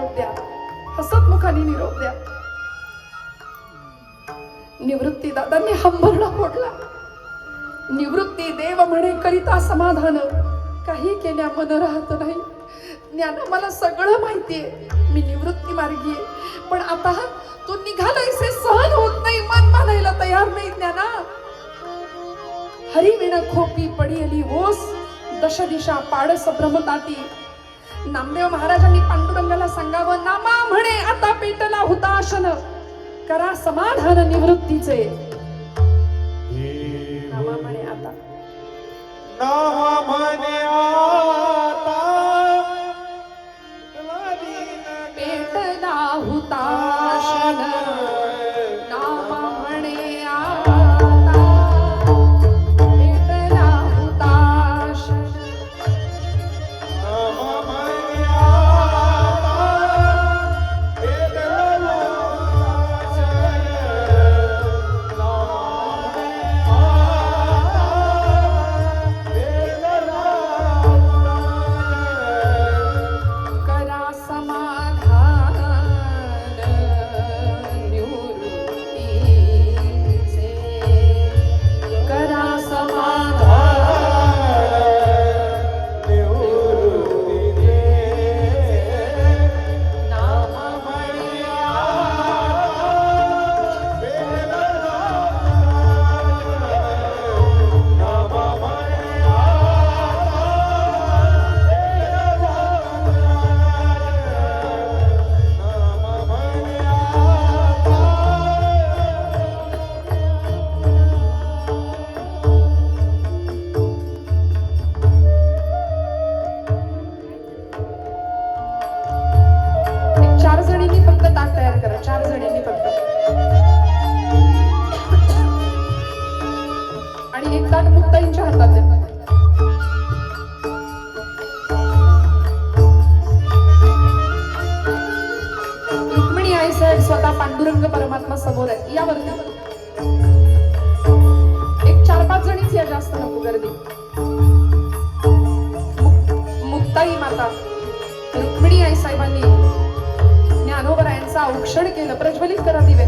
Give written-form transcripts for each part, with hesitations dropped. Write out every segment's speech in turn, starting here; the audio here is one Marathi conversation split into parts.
निरोप द्या, हसतमुखाने निरोप द्या. निवृत्ती दादांनी हंबरडा फोडला. निवृत्ती देव म्हणे करिता समाधान, काही केल्या मन राहत नाही. ज्ञाना मला सगळं माहितीये, मी निवृत्ती मार्गी आहे, पण आता तू निघालायसे सहन होत नाही, मन मानायला तयार नाही. ज्ञाना हरिविण खोपी पडियली ओस, दश दिशा पाडस भ्रमताती. नामदेव महाराजांनी पांडुरंगाला सांगावं, नामा म्हणे आता पेटला हुताशन, करा समाधान निवृत्तीचे. नामा म्हणे आता, नामा म्हणे आता पेटला हुताशन. नामा म्हणे आता पेटला हुताशन. नामा म्हणे आता पेटला हुताशन. करा समाधान निवृत्तीचे. करा समाधान निवृत्तीचे. नामा म्हणे एक 4 जणींनी फक्त ताक तयार करा, 4 जणींनी फक्त. आणि एक ताट मुक्ताईंच्या हातात द्या. रुक्मिणी आई साहेब स्वतः पांडुरंग परमात्मा समोर आहे, यावरती एक 4-5 जणीच या, जास्त नको गर्दी. मुक्ताई माता रुक्मिणी आई साहेबांनी ज्ञानोबरायांचं औक्षण केलं. प्रज्वलित करा दिवे,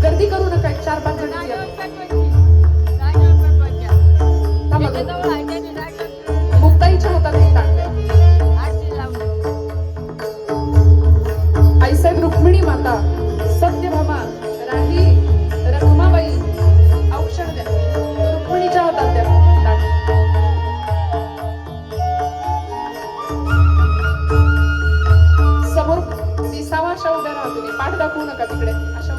गर्दी करू नका. एक 4-5 जणीच या. थांबा. मुक्ताईच्या हातात एक ताट द्या. आईसाहेब रुक्मिणी माता, सत्यभामा, राही, रखमाबाई, औक्षण द्या. रुक्मिणीच्या हातात द्या ताट. समोर 30 अशा उभ्या राहा तुम्ही, पाठ दाखवू नका तिकडे, अशा